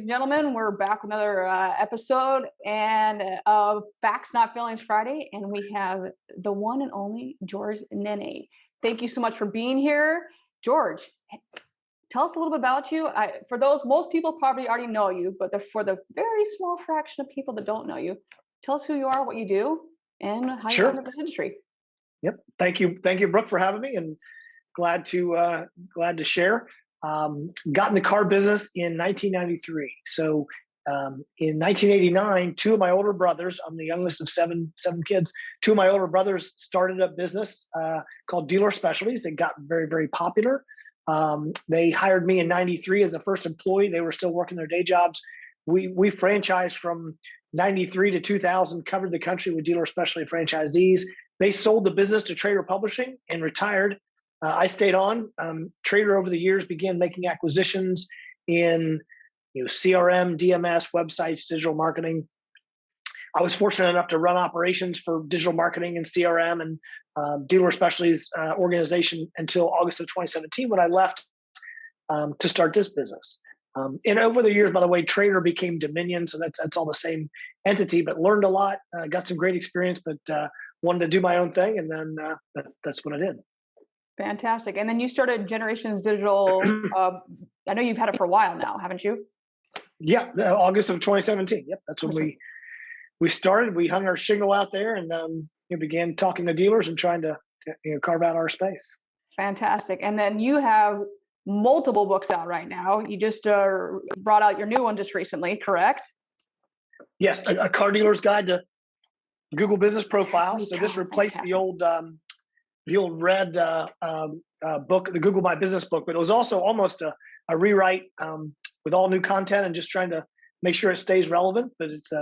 and gentlemen. We're back with another episode and of Facts Not Feelings Friday, and we have the one and only George Nene. Thank you so much for being here, George. Tell us a little bit about you. For those, most people probably already know you, but for the very small fraction of people that don't know you, tell us who you are, what you do, and how you got Sure. into this industry. Yep. Thank you, Brooke, for having me, and glad to share. Got in the car business in 1993. So in 1989, two of my older brothers, I'm the youngest of seven kids. Two of my older brothers started a business called Dealer Specialties. It got very, very popular. They hired me in 93 as the first employee. They were still working their day jobs. We franchised from 93 to 2000, covered the country with Dealer Specialty franchisees. They sold the business to Trader Publishing and retired. I stayed on. Trader over the years began making acquisitions in CRM, DMS, websites, digital marketing. I was fortunate enough to run operations for digital marketing and CRM and Dealer Specialties organization until August of 2017 when I left to start this business. And over the years, by the way, Trader became Dominion, so that's all the same entity, but learned a lot, got some great experience, but wanted to do my own thing, and then that's what I did. Fantastic. And then you started Generations Digital. I know you've had it for a while now, haven't you? Yeah, August of 2017. Yep, that's when we started. We hung our shingle out there and began talking to dealers and trying to carve out our space. Fantastic. And then you have multiple books out right now. You just brought out your new one just recently, correct? Yes, a car dealer's guide to Google Business Profile. So this replaced the old red book, the Google My Business book, but it was also almost a rewrite with all new content and just trying to make sure it stays relevant. But it's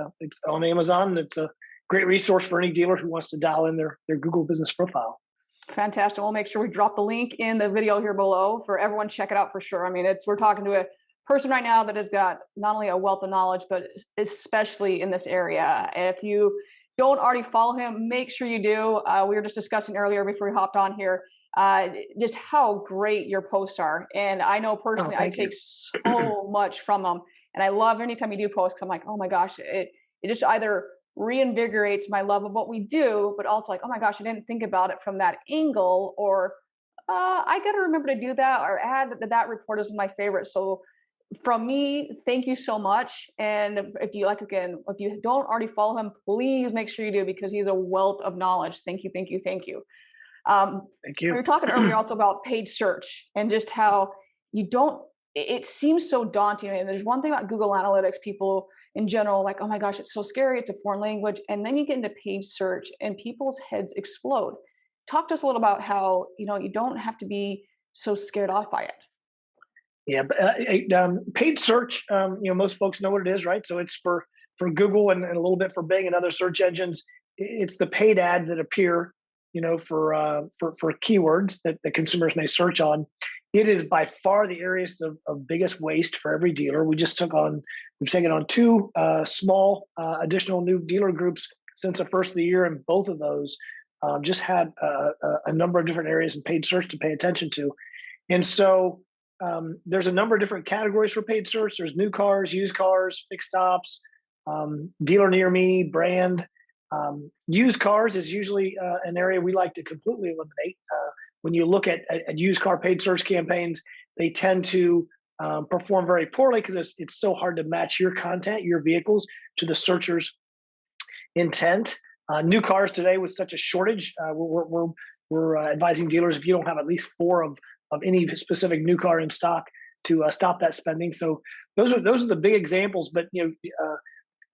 on Amazon, and it's a great resource for any dealer who wants to dial in their Google Business Profile. Fantastic. We'll make sure we drop the link in the video here below for everyone. Check it out for sure. I mean, we're talking to a person right now that has got not only a wealth of knowledge, but especially in this area. If you don't already follow him, make sure you do. We were just discussing earlier before we hopped on here just how great your posts are. And I know personally, I take so much from them. And I love anytime you do posts, 'cause I'm like, oh my gosh, it just either reinvigorates my love of what we do, but also like, oh my gosh, I didn't think about it from that angle, or I got to remember to do that, or add that report is my favorite. So from me, thank you so much. And if you if you don't already follow him, please make sure you do, because he's a wealth of knowledge. Thank you, thank you, thank you. Thank you. We were talking earlier also about paid search and just how it seems so daunting. And there's one thing about Google Analytics, people in general, like, oh my gosh, it's so scary. It's a foreign language. And then you get into paid search and people's heads explode. Talk to us a little about how, you don't have to be so scared off by it. Yeah, but paid search, most folks know what it is, right? So it's for Google and a little bit for Bing and other search engines. It's the paid ads that appear, for keywords that the consumers may search on. It is by far the areas of biggest waste for every dealer. We've taken on two small additional new dealer groups since the first of the year, and both of those just had a number of different areas in paid search to pay attention to. And so there's a number of different categories for paid search. There's new cars, used cars, fixed stops, dealer near me, brand. Used cars is usually an area we like to completely eliminate. When you look at used car paid search campaigns, they tend to perform very poorly because it's so hard to match your content, your vehicles, to the searcher's intent. New cars today, with such a shortage, we're advising dealers, if you don't have at least four of any specific new car in stock, to stop that spending. So those are the big examples. But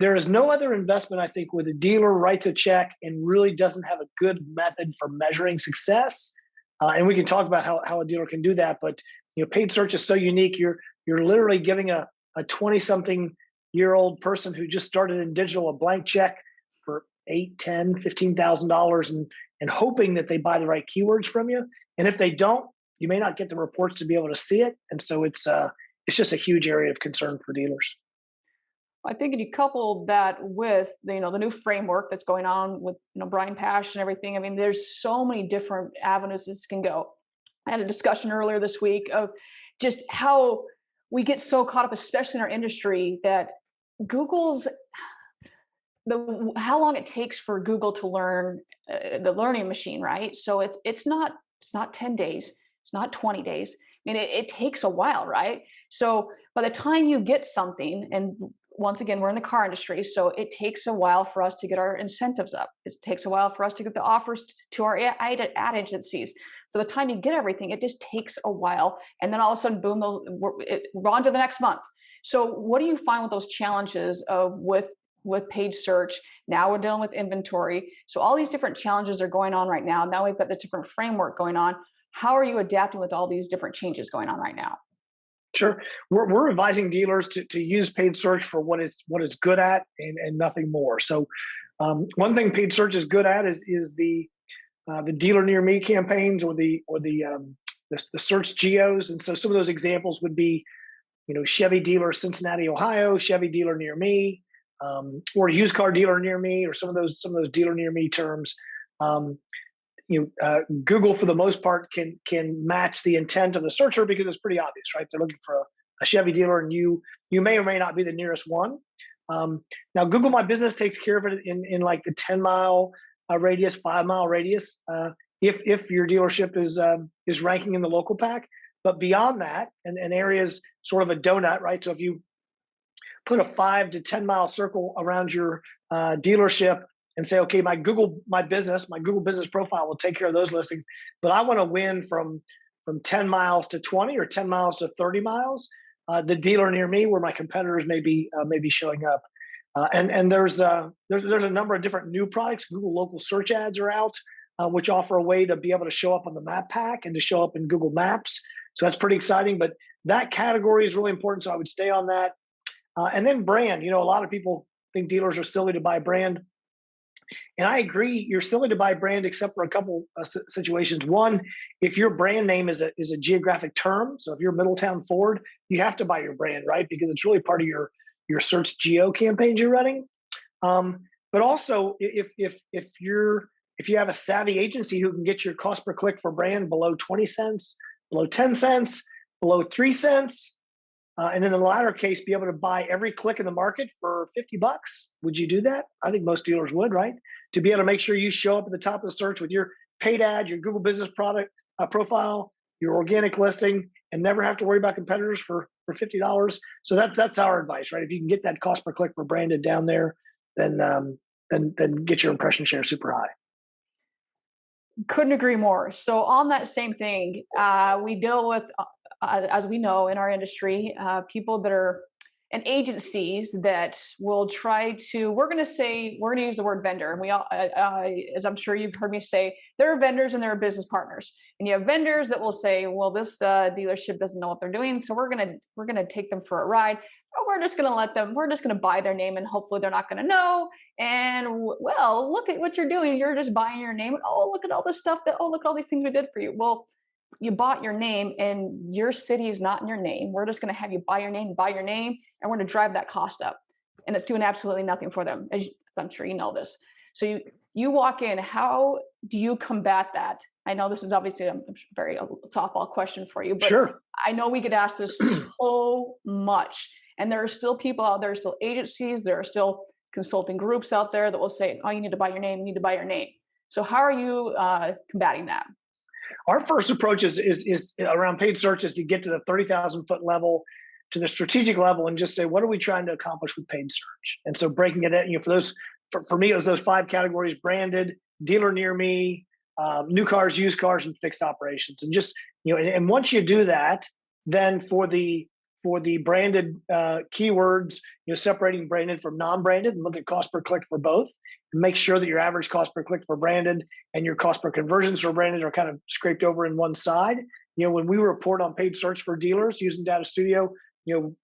there is no other investment, I think, where the dealer writes a check and really doesn't have a good method for measuring success. And we can talk about how a dealer can do that. But paid search is so unique. You're literally giving a 20-something-year-old person who just started in digital a blank check for $8, $10, $15,000 and hoping that they buy the right keywords from you. And if they don't, you may not get the reports to be able to see it. And so it's just a huge area of concern for dealers. I think if you couple that with the new framework that's going on with Brian Pash and everything, I mean, there's so many different avenues this can go. I had a discussion earlier this week of just how we get so caught up, especially in our industry, that Google's how long it takes for Google to learn the learning machine, right? So it's not 10 days, it's not 20 days. I mean, it takes a while, right? So by the time you get something, and once again, we're in the car industry, so it takes a while for us to get our incentives up. It takes a while for us to get the offers to our ad agencies. So the time you get everything, it just takes a while, and then all of a sudden, boom, we're on to the next month. So what do you find with those challenges of with paid search? Now we're dealing with inventory. So all these different challenges are going on right now. Now we've got the different framework going on. How are you adapting with all these different changes going on right now? Sure. We're advising dealers to use paid search for what it's good at, and nothing more. So one thing paid search is good at is the dealer near me campaigns, or the search geos. And so some of those examples would be, Chevy dealer Cincinnati, Ohio, Chevy dealer near me, or used car dealer near me, or some of those dealer near me terms. Um, Google for the most part can match the intent of the searcher because it's pretty obvious, right? They're looking for a Chevy dealer, and you may or may not be the nearest one. Now, Google My Business takes care of it in like the 10-mile radius, 5-mile radius, if your dealership is ranking in the local pack. But beyond that, and areas sort of a donut, right? So if you put a 5 to 10-mile circle around your dealership and say, okay, my Google Business profile will take care of those listings, but I want to win from 10 miles to 20, or 10 miles to 30 miles, the dealer near me where my competitors may be showing up. And there's a number of different new products. Google local search ads are out, which offer a way to be able to show up on the map pack and to show up in Google Maps. So that's pretty exciting. But that category is really important, so I would stay on that. And then brand. A lot of people think dealers are silly to buy brand. And I agree, you're silly to buy brand, except for a couple situations. One, if your brand name is a geographic term, so if you're Middletown Ford, you have to buy your brand, right? Because it's really part of your search geo campaigns you're running. But also, if you have a savvy agency who can get your cost per click for brand below 20 cents, below 10 cents, below 3 cents, and in the latter case, be able to buy every click in the market for $50. Would you do that? I think most dealers would, right? To be able to make sure you show up at the top of the search with your paid ad, your Google Business product profile, your organic listing, and never have to worry about competitors for $50. So that's our advice, right? If you can get that cost per click for branded down there, then get your impression share super high. Couldn't agree more. So on that same thing, we deal with, as we know in our industry, people that are and agencies that will try to. We're going to use the word vendor, and we all, as I'm sure you've heard me say, there are vendors and there are business partners, and you have vendors that will say, well, this dealership doesn't know what they're doing, so we're gonna take them for a ride. Or we're just going to let them. We're just going to buy their name, and hopefully they're not going to know. And well, look at what you're doing. You're just buying your name. Oh, look at all this stuff. Look at all these things we did for you. Well, you bought your name, and your city is not in your name. We're just going to have you buy your name, and we're going to drive that cost up. And it's doing absolutely nothing for them, as I'm sure you know this. So you walk in. How do you combat that? I know this is obviously a very softball question for you, but Sure. I know we get asked this so much. And there are still people out there, still agencies, there are still consulting groups out there that will say, oh, you need to buy your name, you need to buy your name. So how are you combating that? Our first approach is around paid search is to get to the 30,000 foot level, to the strategic level, and just say, what are we trying to accomplish with paid search? And so breaking it in, for me, it was those 5 categories: branded, dealer near me, new cars, used cars, and fixed operations. And just, and once you do that, then for the branded keywords, separating branded from non-branded, and look at cost per click for both, and make sure that your average cost per click for branded and your cost per conversions for branded are kind of scraped over in one side. When we report on paid search for dealers using Data Studio,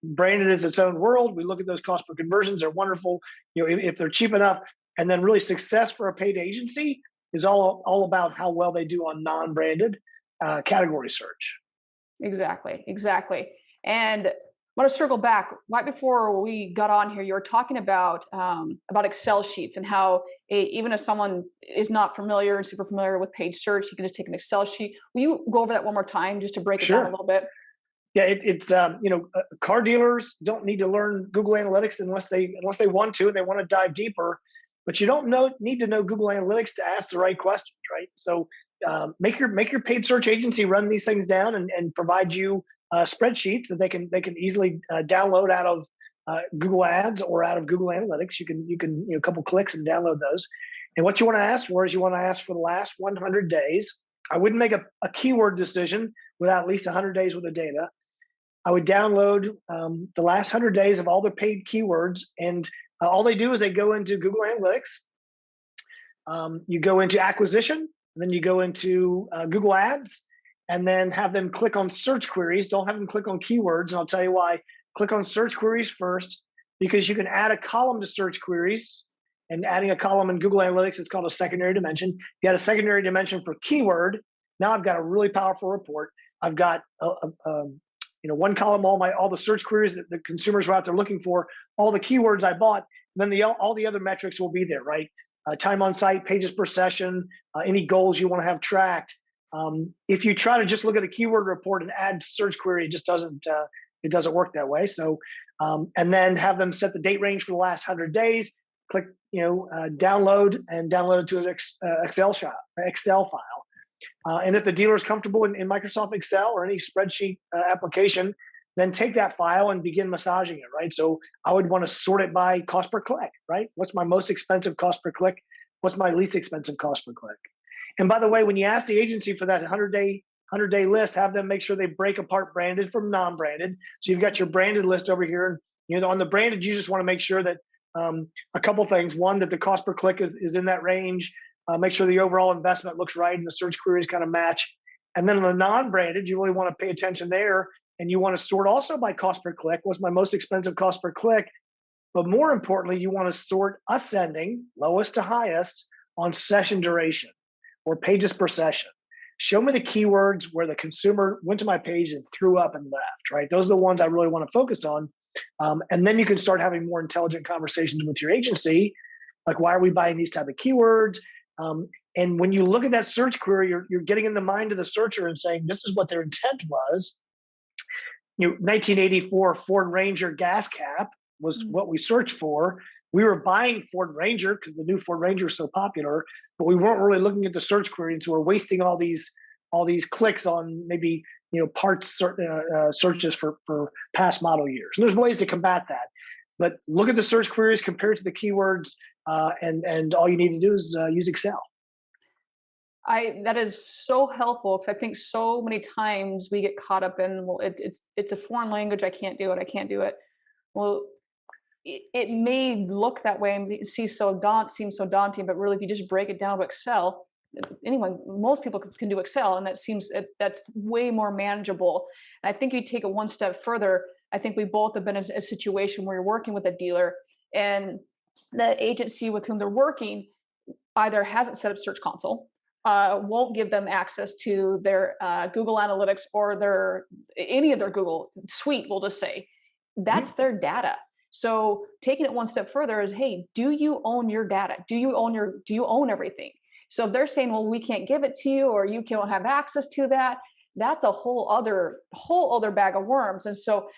branded is its own world. We look at those cost per conversions; they're wonderful. If they're cheap enough, and then really success for a paid agency is all about how well they do on non-branded category search. Exactly. And I want to circle back. Right before we got on here, you were talking about Excel sheets and how even if someone is not familiar and super familiar with paid search, you can just take an Excel sheet. Will you go over that one more time just to break it down a little bit? Yeah, it's car dealers don't need to learn Google Analytics unless they want to and they want to dive deeper. But you don't need to know Google Analytics to ask the right questions, right? So make your paid search agency run these things down and provide you spreadsheets that they can easily download out of Google Ads or out of Google Analytics. You can a couple clicks and download those. And what you want to ask for is you want to ask for the last 100 days. I wouldn't make a keyword decision without at least 100 days worth of data. I would download the last 100 days of all the paid keywords, and all they do is they go into Google Analytics. You go into acquisition, and then you go into Google Ads, and then have them click on search queries. Don't have them click on keywords, and I'll tell you why. Click on search queries first, because you can add a column to search queries. And adding a column in Google Analytics is called a secondary dimension. You add a secondary dimension for keyword. Now I've got a really powerful report. I've got one column, all the search queries that the consumers were out there looking for, all the keywords I bought, and then all the other metrics will be there, right? Time on site, pages per session, any goals you want to have tracked. If you try to just look at a keyword report and add search query, it doesn't work that way. So, and then have them set the date range for the last 100 days. Click, download it to an Excel file. And if the dealer is comfortable in Microsoft Excel or any spreadsheet application, then take that file and begin massaging it, right? So I would want to sort it by cost per click, right? What's my most expensive cost per click? What's my least expensive cost per click? And by the way, when you ask the agency for that 100-day list, have them make sure they break apart branded from non-branded. So you've got your branded list over here. And on the branded, you just want to make sure that a couple things. One, that the cost per click is in that range. Make sure the overall investment looks right and the search queries kind of match. And then on the non-branded, you really want to pay attention there. And you want to sort also by cost per click. What's my most expensive cost per click? But more importantly, you want to sort ascending, lowest to highest, on session duration or pages per session. Show me the keywords where the consumer went to my page and threw up and left, right? Those are the ones I really want to focus on. And then you can start having more intelligent conversations with your agency, like, why are we buying these type of keywords? And when you look at that search query, you're getting in the mind of the searcher and saying, this is what their intent was. 1984 Ford Ranger gas cap was what we searched for. We were buying Ford Ranger because the new Ford Ranger is so popular, but we weren't really looking at the search query, and so we're wasting all these clicks on maybe parts searches for past model years. And there's ways to combat that, but look at the search queries compared to the keywords, and all you need to do is use Excel. That is so helpful, because I think so many times we get caught up in, well, it's a foreign language, I can't do it. Well, it may look that way and seems so daunting, but really, if you just break it down to Excel, most people can do Excel, and that's way more manageable. And I think you take it one step further. I think we both have been in a situation where you're working with a dealer, and the agency with whom they're working either hasn't set up Search Console, won't give them access to their Google Analytics or any of their Google suite. We'll just say that's their data. So taking it one step further is, hey, do you own your data? Do you own everything? So if they're saying, well, we can't give it to you, or you can't have access to that, that's a whole other bag of worms. And so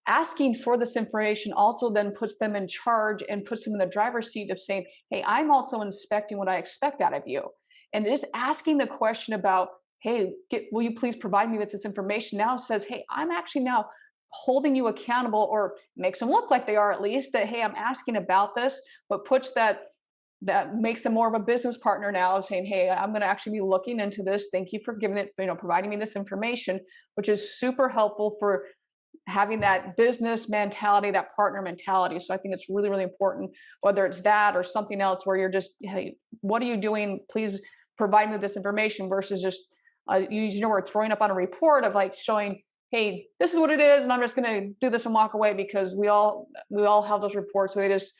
asking for this information also then puts them in charge and puts them in the driver's seat of saying, hey, I'm also inspecting what I expect out of you. And just asking the question about, hey, will you please provide me with this information, now says, hey, I'm actually now holding you accountable, or makes them look like they are, at least, that, hey, I'm asking about this, but puts that makes them more of a business partner now, saying, hey, I'm going to actually be looking into this. Thank you for providing me this information, which is super helpful for having that business mentality, that partner mentality. So I think it's really, really important, whether it's that or something else where you're just, hey, what are you doing? Please provide me with this information, versus just, we're throwing up on a report of like showing, hey, this is what it is, and I'm just going to do this and walk away, because we all have those reports. So they just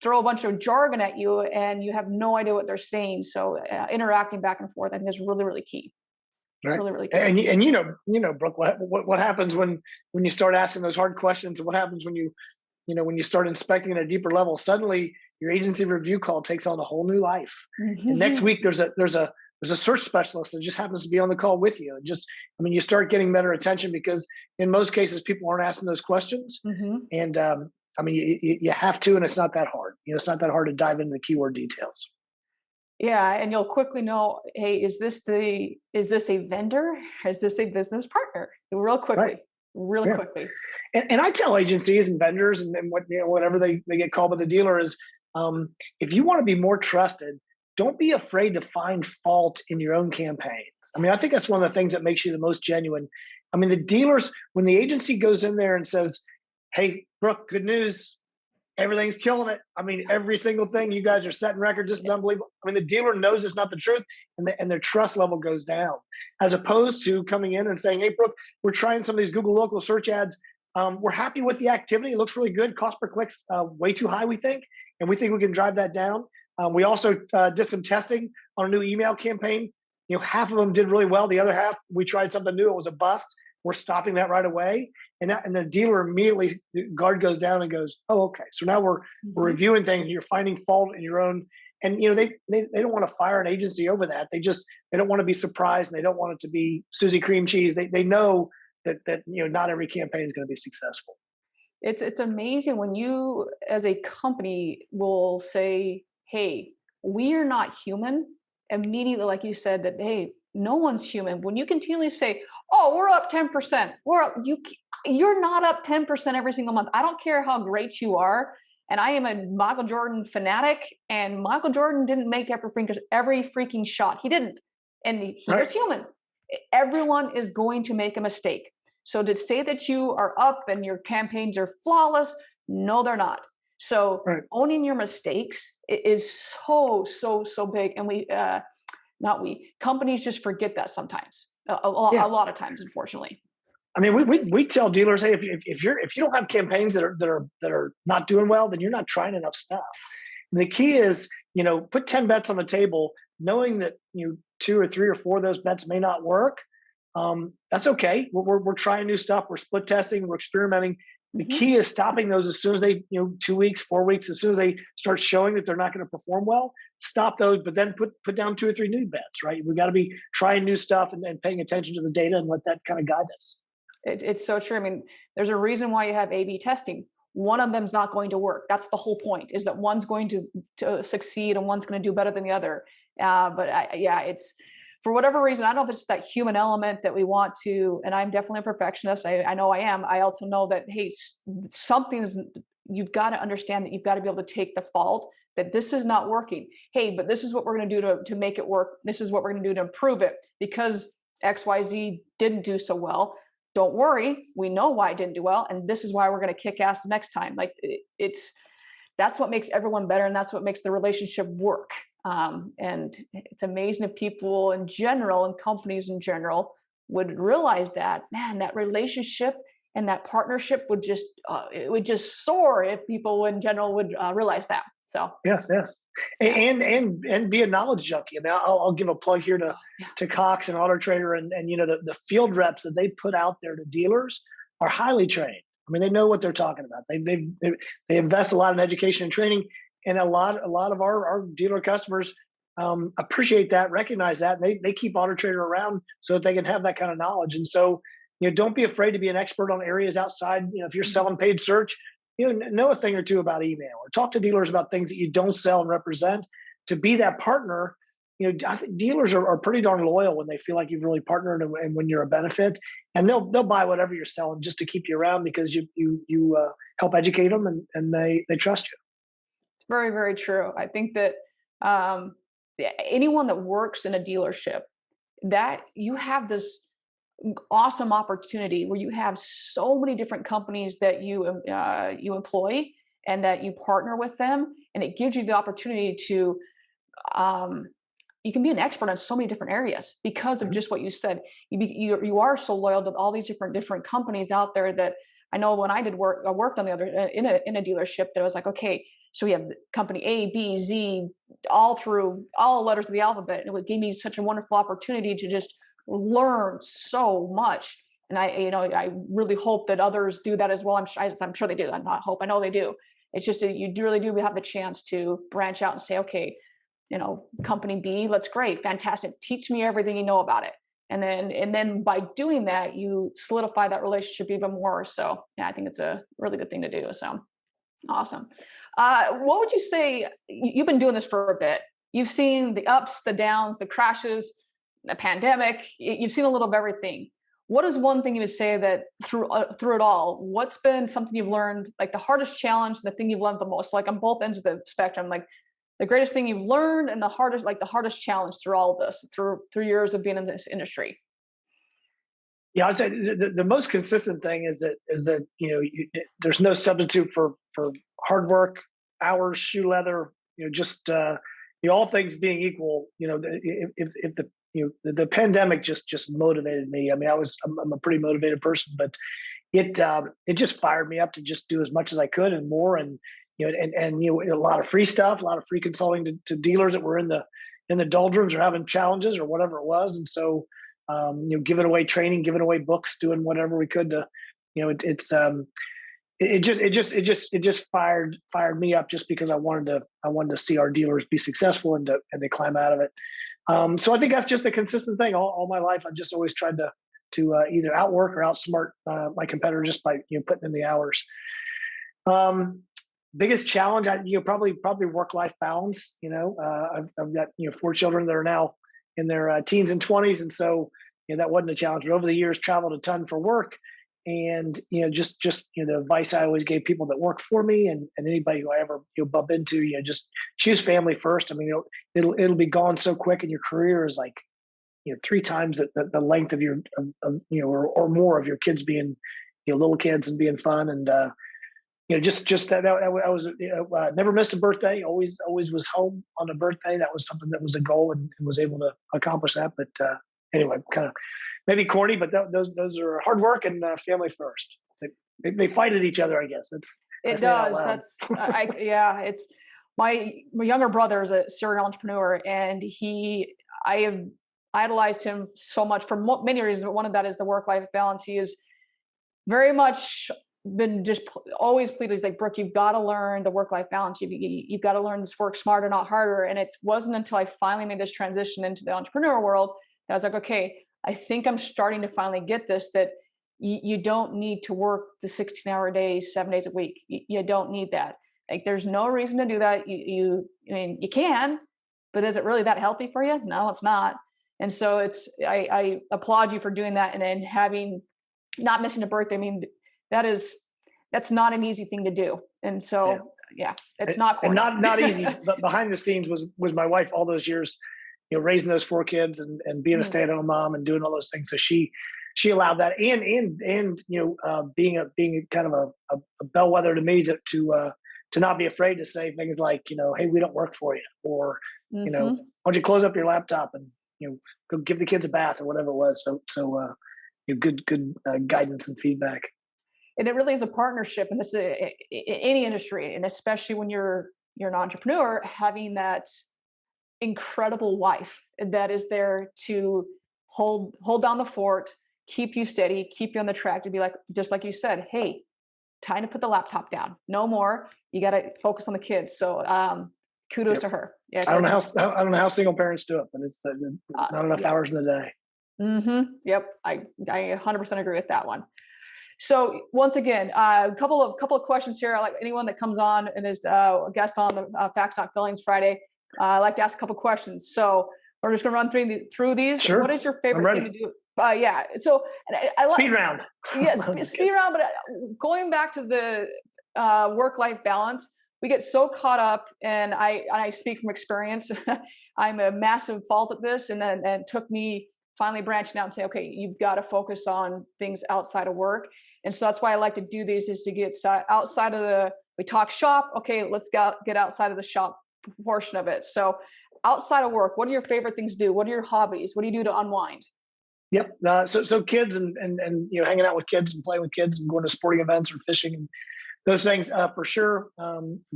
throw a bunch of jargon at you, and you have no idea what they're saying. So interacting back and forth, I think, is really, really key. Right. Really, really key. And Brooke, what happens when you start asking those hard questions, and what happens when you start inspecting at a deeper level? Suddenly, your agency review call takes on a whole new life. And next week, there's a there's a search specialist that just happens to be on the call with you. And just, I mean, you start getting better attention because in most cases, people aren't asking those questions. Hmm. And I mean, you have to, and it's not that hard. You know, it's not that hard to dive into the keyword details. Yeah, and you'll quickly know, hey, is this a vendor? Is this a business partner? Real Right. quickly, really Yeah. quickly. And I tell agencies and vendors and what, you know, whatever they get called by the dealer is, if you want to be more trusted, don't be afraid to find fault in your own campaigns. I mean, I think that's one of the things that makes you the most genuine. I mean, the dealers, when the agency goes in there and says, "Hey, Brooke, good news. Everything's killing it. I mean, every single thing you guys are setting records. This is unbelievable." I mean, the dealer knows it's not the truth, and their trust level goes down, as opposed to coming in and saying, "Hey, Brooke, we're trying some of these Google local search ads. We're happy with the activity. It looks really good. Cost per click's way too high, we think, and we think we can drive that down. We also did some testing on a new email campaign. You know, half of them did really well. The other half, we tried something new. It was a bust. We're stopping that right away." And the dealer immediately, the guard goes down and goes, "Oh, okay. So now we're Mhm. reviewing things. And you're finding fault in your own." And you know, they don't want to fire an agency over that. They don't want to be surprised. And they don't want it to be Susie cream cheese. They know that you know, not every campaign is going to be successful. It's amazing when you as a company will say, "Hey, we are not human." Immediately, like you said, that hey, no one's human. When you continually say, "Oh, we're up 10%," we're up, you're not up 10% every single month. I don't care how great you are. And I am a Michael Jordan fanatic, and Michael Jordan didn't make every freaking shot. He didn't. And he Right. was human. Everyone is going to make a mistake. So to say that you are up and your campaigns are flawless, no, they're not. So Right. owning your mistakes is so big, and not we companies just forget that sometimes. A Yeah. lot of times, unfortunately. I mean, It's we amazing. we tell dealers, "Hey, if you don't have campaigns that are not doing well, then you're not trying enough stuff." And the key is, you know, put 10 bets on the table, knowing that you know, two or three or four of those bets may not work. That's okay. We're trying new stuff. We're split testing. We're experimenting. The Mhm. key is stopping those as soon as they, you know, 2 weeks, 4 weeks, as soon as they start showing that they're not going to perform well, stop those, but then put down two or three new bets, right? We got to be trying new stuff and paying attention to the data and let that kind of guide us. It's so true. I mean, there's a reason why you have A/B testing. One of them's not going to work. That's the whole point. Is that one's going to succeed and one's going to do better than the other. Yeah, it's for whatever reason. I don't know if it's that human element that we want to. And I'm definitely a perfectionist. I know I am. I also know that hey, something's. You've got to understand that you've got to be able to take the fault. That this is not working. Hey, but this is what we're going to do to make it work. This is what we're going to do to improve it because XYZ didn't do so well. Don't worry, we know why it didn't do well, and this is why we're going to kick ass next time. Like it's that's what makes everyone better, and that's what makes the relationship work. And it's amazing if people in general and companies in general would realize that man, that relationship and that partnership would just it would just soar if people in general would realize that. So Yes, yes. yeah, And be a knowledge junkie. I mean, I'll give a plug here oh, yeah. to Cox and Auto Trader, and you know, the field reps that they put out there to dealers are highly trained. I mean, they know what they're talking about. They invest a lot in education and training, and a lot of our dealer customers appreciate that, recognize that, and they keep Auto Trader around so that they can have that kind of knowledge. And so, you know, don't be afraid to be an expert on areas outside. You know, if you're Mhm. selling paid search, you know a thing or two about email, or talk to dealers about things that you don't sell and represent. To be that partner, you know, I think dealers are pretty darn loyal when they feel like you've really partnered and when you're a benefit, and they'll buy whatever you're selling just to keep you around because you help educate them and they trust you. It's very true. I think that um, anyone that works in a dealership, that you have this awesome opportunity where you have so many different companies that you employ and that you partner with them, and it gives you the opportunity to um, you can be an expert on so many different areas because of Mhm. just what you said. You are so loyal to all these different companies out there that I know when I did work, I worked on the other in a dealership that was like, okay, so we have company A, B, Z, all through all letters of the alphabet, and it gave me such a wonderful opportunity to just learn so much. And I really hope that others do that as well. I'm sure they do. I'm not hope. I know they do. It's just that you really do have the chance to branch out and say, okay, company B. That's great. Fantastic. Teach me everything you know about it. And then by doing that, you solidify that relationship even more. So yeah, I think it's a really good thing to do. So awesome. What would you say? You've been doing this for a bit. You've seen the ups, the downs, the crashes, the pandemic. You've seen a little of everything. What is one thing you would say that through it all? What's been something you've learned, like the hardest challenge, the thing you've learned the most, like on both ends of the spectrum, like the greatest thing you've learned and the hardest challenge through all of this, through years of being in this industry? Yeah, I'd say the most consistent thing is that there's no substitute for hard work, hours, shoe leather. Just all things being equal, if the pandemic just motivated me. I mean, I'm a pretty motivated person, but it just fired me up to just do as much as I could and more, and a lot of free stuff, a lot of free consulting to dealers that were in the doldrums or having challenges or whatever it was. And so giving away training, giving away books, doing whatever we could to, it just fired me up just because I wanted to see our dealers be successful and they climb out of it. So I think that's just a consistent thing all my life. I've just always tried to either outwork or outsmart my competitor just by putting in the hours. Biggest challenge, probably work-life balance. I've got 4 children that are now in their teens and 20s, and so that wasn't a challenge. But over the years, traveled a ton for work, and just the advice I always gave people that work for me and anybody who I ever bump into, just choose family first. I mean, it'll be gone so quick, and your career is like 3 times the length of your or more of your kids being little kids and being fun. And just that I was never missed a birthday. Always was home on a birthday. That was something that was a goal, and was able to accomplish that. But anyway, kind of maybe corny, but those are hard work and family first. They fight at each other, I guess. It does. Yeah. It's my younger brother is a serial entrepreneur, and I have idolized him so much for many reasons. But one of that is the work-life balance. He is very much been just always pleading. He's like, Brooke, you've got to learn the work-life balance. You've got to learn this, work smarter, not harder. And it wasn't until I finally made this transition into the entrepreneur world that I was like, okay, I think I'm starting to finally get this, that you don't need to work the 16-hour days, 7 days a week. You don't need that. Like, there's no reason to do that. I mean, you can, but is it really that healthy for you? No, it's not. And so I applaud you for doing that. And then not missing a birthday. I mean, that's not an easy thing to do. And so, yeah, it's not corny. And not easy, but behind the scenes was my wife all those years, raising those 4 kids and being a stay-at-home mom and doing all those things. So she allowed that, and being kind of a bellwether to me to not be afraid to say things like, hey, we don't work for you, or why don't you close up your laptop and go give the kids a bath or whatever it was. So good guidance and feedback. And it really is a partnership, and this is any industry, and especially when you're an entrepreneur, having that incredible wife that is there to hold down the fort, keep you steady, keep you on the track, to be like, just like you said, hey, time to put the laptop down. No more. You got to focus on the kids. So kudos to her. Yeah, I don't know how single parents do it, but it's not enough hours in the day. Yep, I 100% agree with that one. So once again, a couple of questions here. I like anyone that comes on and is a guest on the Facts Not Feelings Friday. I like to ask a couple questions. So we're just going to run through these. Sure. What is your favorite thing to do? Yeah. So I like speed round. Yes, speed round. But going back to the work-life balance, we get so caught up, and I speak from experience. I'm a massive fault at this, and it took me finally branching out and say, okay, you've got to focus on things outside of work. And so that's why I like to do these, is to get outside of we talk shop. Okay, let's get outside of the shop portion of it. So outside of work, what are your favorite things to do? What are your hobbies? What do you do to unwind? Yep. So kids and hanging out with kids and playing with kids and going to sporting events or fishing and those things for sure.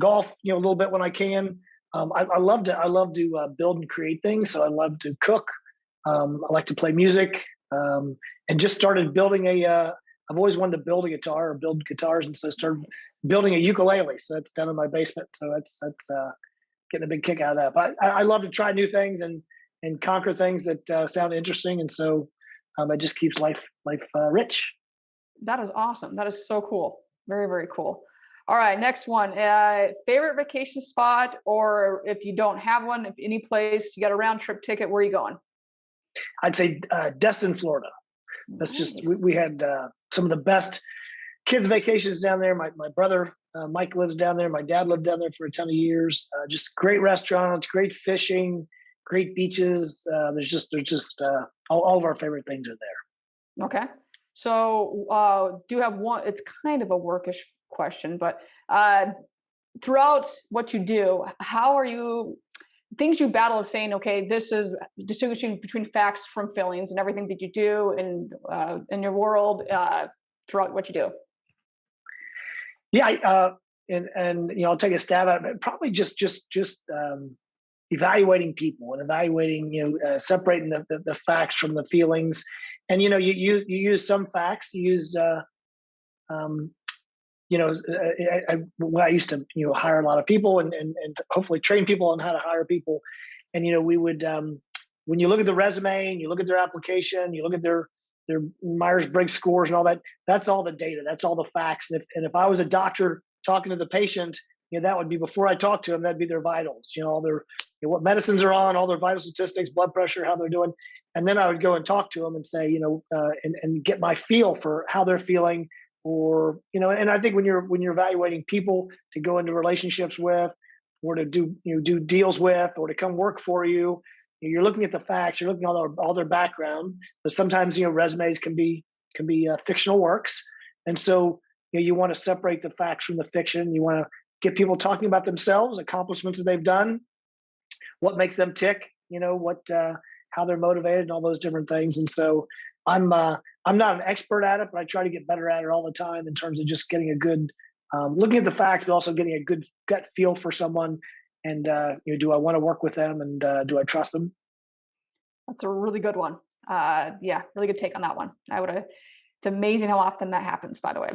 Golf, a little bit when I can. I love to build and create things. So I love to cook. I like to play music, and just started building I've always wanted to build a guitar or build guitars, and so I started building a ukulele. So that's down in my basement. So that's getting a big kick out of that. But I love to try new things and conquer things that sound interesting, and so it just keeps life rich. That is awesome. That is so cool. Very, very cool. All right, next one. Favorite vacation spot, or if you don't have one, if any place you got a round trip ticket, where are you going? I'd say Destin, Florida. That's just Nice. we had some of the best kids' vacations down there. My brother Mike lives down there. My dad lived down there for a ton of years. Just great restaurants, great fishing, great beaches. There's just all of our favorite things are there. Okay. So, do you have one? It's kind of a workish question, but throughout what you do, how are you? Things you battle of saying, okay, this is distinguishing between facts from feelings and everything that you do in your world throughout what you do. Yeah, and I'll take a stab at it. Probably just evaluating people and evaluating, separating the facts from the feelings. And you use some facts. You used um, when I used to hire a lot of people and hopefully train people on how to hire people. And we would when you look at the resume and you look at their application, you look at their Myers-Briggs scores and all that. That's all the data. That's all the facts. And if I was a doctor talking to the patient, that would be before I talk to them. That'd be their vitals. All their what medicines are on, all their vital statistics, blood pressure, how they're doing, and then I would go and talk to them and say, and get my feel for how they're feeling, or and I think when you're evaluating people to go into relationships with, or to do deals with, or to come work for you, you're looking at the facts. You're looking at all their background. But sometimes resumes can be fictional works, and so you want to separate the facts from the fiction. You want to get people talking about themselves, accomplishments that they've done, what makes them tick, what how they're motivated, and all those different things. And so I'm not an expert at it, but I try to get better at it all the time in terms of just getting a good looking at the facts, but also getting a good gut feel for someone. And do I want to work with them, and do I trust them? That's a really good one. Yeah, really good take on that one. I would have. It's amazing how often that happens, by the way.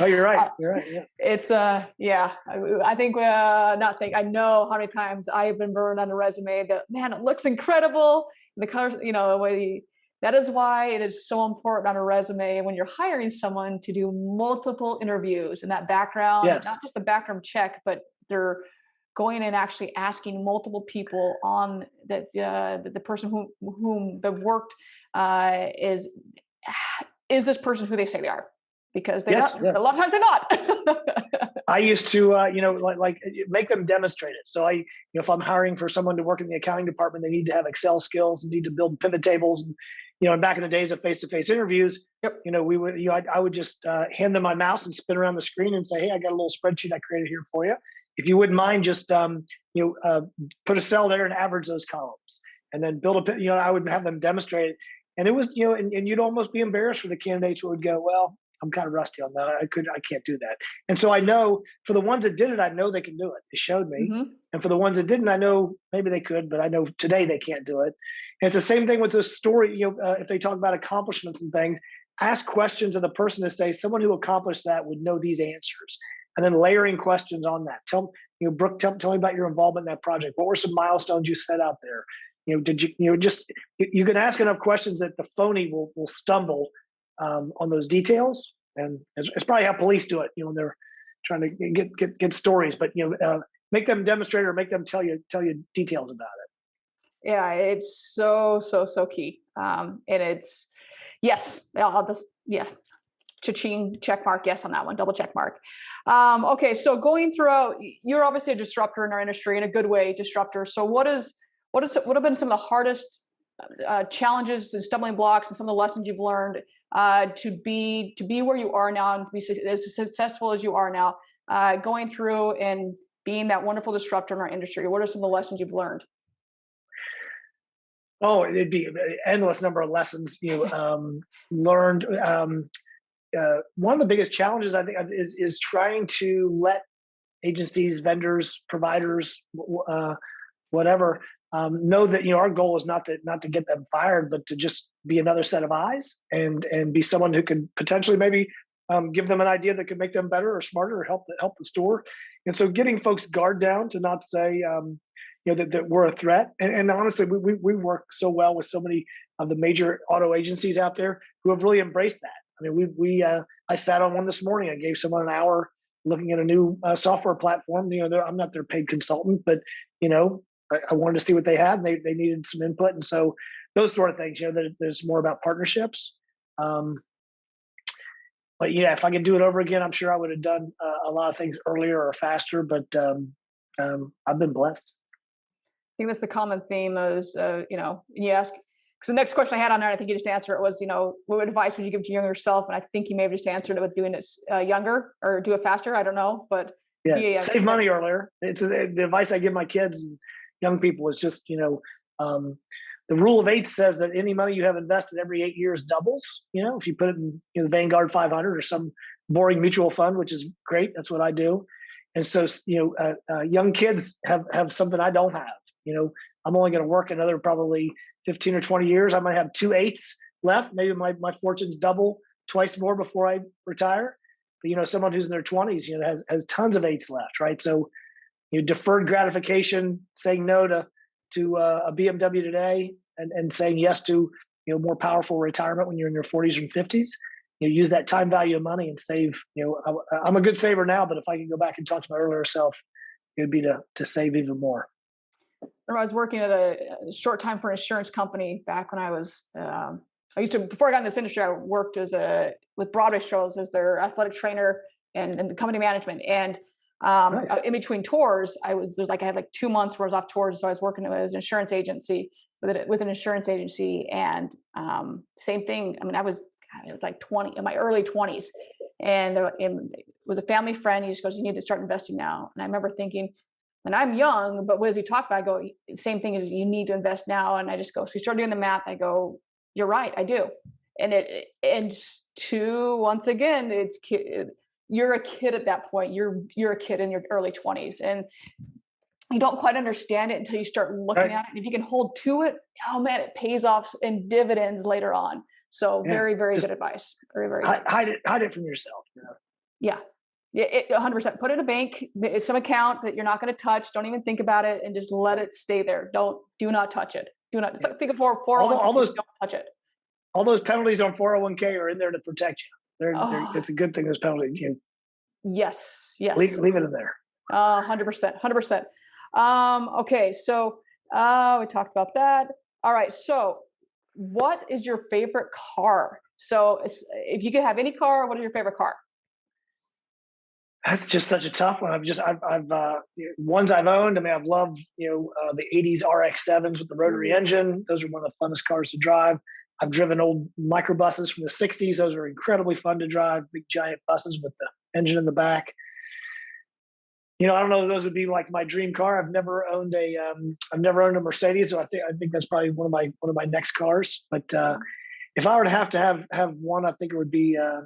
Oh, you're right. Uh, You're right. Yeah. it's yeah. I think not think I know how many times I've been burned on a resume that man it looks incredible. The color, the way that is why it is so important on a resume when you're hiring someone to do multiple interviews and that background, Yes. not just the background check, but they're going and actually asking multiple people on that the person whom they've worked is this person who they say they are, because they're Yes. not Yes. a lot of times they're not. I used to, like make them demonstrate it. So if I'm hiring for someone to work in the accounting department, they need to have Excel skills and need to build pivot tables. And back in the days of face-to-face interviews, Yep. we would, I would just hand them my mouse and spin around the screen and say, hey, I got a little spreadsheet I created here for you. If you wouldn't mind, just put a cell there and average those columns, and then build a. I would have them demonstrate it, and it was, and you'd almost be embarrassed for the candidates who would go, well, I'm kind of rusty on that. I can't do that. And so I know for the ones that did it, I know they can do it. They showed me. Hmm. And for the ones that didn't, I know maybe they could, but I know today they can't do it. And it's the same thing with this story. If they talk about accomplishments and things, ask questions of the person to say someone who accomplished that would know these answers, and then layering questions on that. Brooke, tell me about your involvement in that project. What were some milestones you set out there? Did you can ask enough questions that the phony will stumble on those details, and it's probably how police do it. When they're trying to get stories, but make them demonstrate or make them tell you details about it. Yeah, it's so key. And it's yes, I'll just yeah, cha-ching, check mark, yes on that one, double check mark. Okay, so going throughout, you're obviously a disruptor in our industry in a good way, disruptor. So what have been some of the hardest challenges and stumbling blocks and some of the lessons you've learned to be where you are now and to be as successful as you are now, going through and being that wonderful disruptor in our industry? What are some of the lessons you've learned? Oh, it'd be an endless number of lessons you learned. One of the biggest challenges I think is trying to let agencies, vendors, providers, whatever, know that our goal is not to get them fired, but to just be another set of eyes and be someone who can potentially maybe give them an idea that could make them better or smarter or help the store. And so getting folks guard down to not say, that we're a threat. And honestly, we work so well with so many of the major auto agencies out there who have really embraced that. I mean, I sat on one this morning. I gave someone an hour looking at a new software platform. I'm not their paid consultant, but I wanted to see what they had, and they needed some input. And so those sort of things, there's more about partnerships. But yeah, if I could do it over again, I'm sure I would have done a lot of things earlier or faster. But I've been blessed. I think that's the common theme is, you ask, because the next question I had on there, I think you just answered it was, what advice would you give to your younger self? And I think you may have just answered it with doing this younger or do it faster. I don't know, but yeah, save money earlier. It's the advice I give my kids and young people is just, the rule of 8 says that any money you have invested every 8 years doubles. If you put it in the Vanguard 500 or some boring mutual fund, which is great. That's what I do. And so, young kids have something I don't have. I'm only going to work another probably 15 or 20 years. I might have 2 eighths left. Maybe my fortune's double, twice more before I retire. But, someone who's in their 20s, has tons of eighths left, right? So, deferred gratification, saying no to a BMW today and saying yes to, more powerful retirement when you're in your 40s and 50s. Use that time value of money and save. I'm a good saver now, but if I could go back and talk to my earlier self, it would be to save even more. I was working at a short time for an insurance company back when I was, before I got in this industry, I worked with Broadway shows as their athletic trainer and the company management. And Nice. in between tours, I had like 2 months where I was off tours. So I was working with an insurance agency with an insurance agency, and same thing. I mean, it was like 20 in my early 20s, and it was a family friend. He just goes, "You need to start investing now." And I remember thinking, and I'm young, but as we talk about, I go, same thing as you need to invest now. And I just go, so we start doing the math. I go, you're right, I do. And once again, you're a kid at that point. You're a kid in your early 20s, and you don't quite understand it until you start looking at it. And if you can hold to it, oh man, it pays off in dividends later on. So very, very good advice. Very, very good. Hide it from yourself. Yeah. 100%. Put it in a bank, some account that you're not going to touch. Don't even think about it, and just let it stay there. Do not touch it. Do not think of 401k. All those, don't touch it. All those penalties on 401k are in there to protect you. It's a good thing those penalties. Yes. Leave it in there. 100%. 100%. Okay. So we talked about that. All right. So what is your favorite car? So if you could have any car, what is your favorite car? That's just such a tough one. I've ones I've owned. I mean, I've loved, the 80s RX-7s with the rotary engine. Those are one of the funnest cars to drive. I've driven old microbuses from the 60s. Those are incredibly fun to drive, big giant buses with the engine in the back. I don't know if those would be like my dream car. I've never owned a Mercedes, so I think that's probably one of my next cars. But if I were to have one, I think it'd be a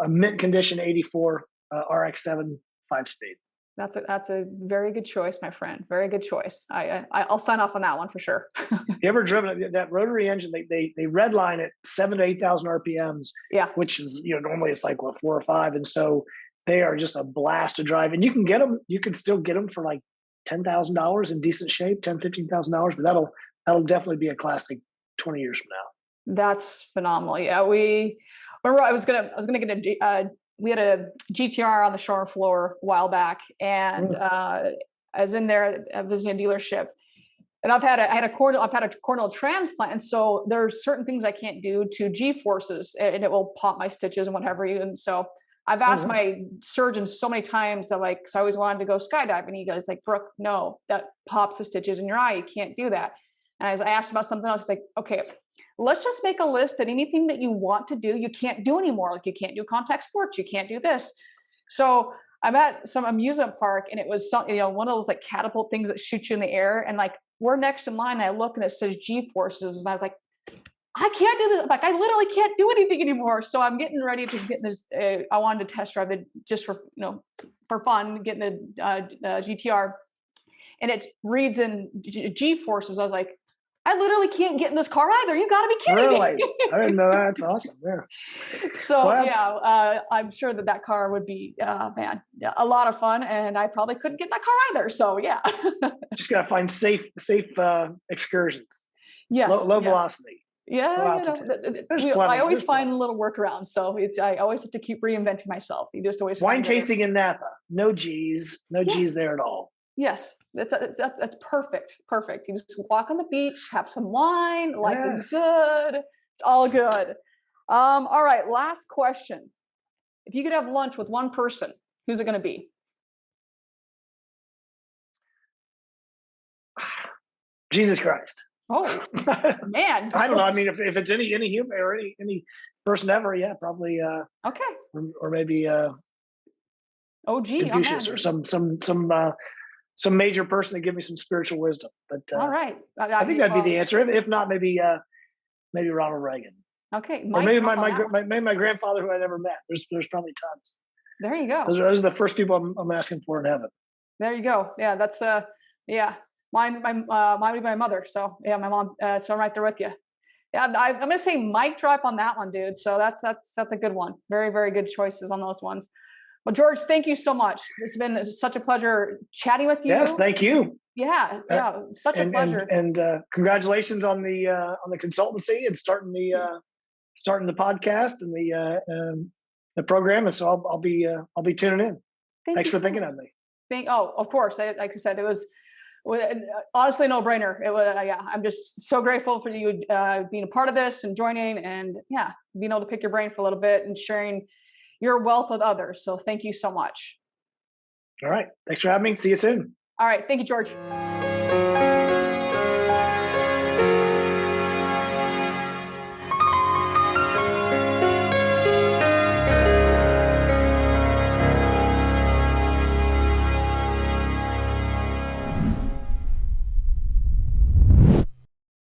mint condition 84 RX-7 5-speed. That's a very good choice, my friend. Very good choice. I'll sign off on that one for sure. You ever driven that rotary engine? They redline at 7,000 to 8,000 RPMs. Yeah. Which is normally it's like 4 or 5, and so they are just a blast to drive. And you can get them. You can still get them for like $10,000 in decent shape, $10,000-$15,000. But that'll definitely be a classic 20 years from now. That's phenomenal. Yeah, remember I was gonna get we had a GTR on the showroom floor a while back, and I was in there visiting a dealership, and I've had a corneal transplant, and so there's certain things I can't do to G-forces, and it will pop my stitches and whatever. And so I've asked my surgeon so many times that because I always wanted to go skydiving, and he goes like, Brooke, no, that pops the stitches in your eye. You can't do that. And I asked about something else. He's like, okay, let's just make a list that anything that you want to do, you can't do anymore. Like you can't do contact sports, you can't do this. So I'm at some amusement park, and it was one of those like catapult things that shoot you in the air. And like we're next in line, and I look and it says G-forces, and I was like, I can't do this. Like I literally can't do anything anymore. So I'm getting ready to get this. I wanted to test drive it just for fun, getting the GTR, and it reads in G-forces. I was like, I literally can't get in this car either. You got to be kidding Really? me. I didn't know that. That's awesome. Yeah. So Well, yeah, I'm sure that car would be, man, yeah, a lot of fun, and I probably couldn't get in that car either. So yeah, just gotta find safe excursions. yes, Low yeah. velocity, Yeah, low you know, altitude. There's I plenty. always There's find plenty. little workarounds. So I always have to keep reinventing myself. You just always Wine find different. tasting in Napa. No G's. No Yes, G's there at all. yes, that's perfect. Perfect. You just walk on the beach, have some wine. Life is Yes. good. It's all good. All right, last question. If you could have lunch with one person, who's it going to be? Jesus Christ. Oh man. I don't know. I mean, if it's any human or any person ever, yeah, probably Okay. or maybe Oh gee, on Confucius that. or some major person to give me some spiritual wisdom. But All right. I think that'd be the answer. If not, maybe Ronald Reagan, Okay. or Mike, maybe drop on that one. maybe my grandfather who I never met. There's probably tons. There you go. Those are the first people I'm asking for in heaven. There you go. Yeah, that's yeah. Mine would be my mother. So yeah, my mom. So I'm right there with you. Yeah, I'm gonna say mic drop on that one, dude. So that's a good one. Very, very good choices on those ones. Well, George, thank you so much. It's been such a pleasure chatting with you. Yes, thank you. Yeah, yeah, such a pleasure. And congratulations on the consultancy and starting the podcast and the program. And so I'll be tuning in. Thanks for thinking of me. Oh, of course. Like I said, it was honestly no brainer. It was, yeah. I'm just so grateful for you being a part of this and joining, and yeah, being able to pick your brain for a little bit and sharing your wealth with others. So thank you so much. All right. Thanks for having me. See you soon. All right. Thank you, George.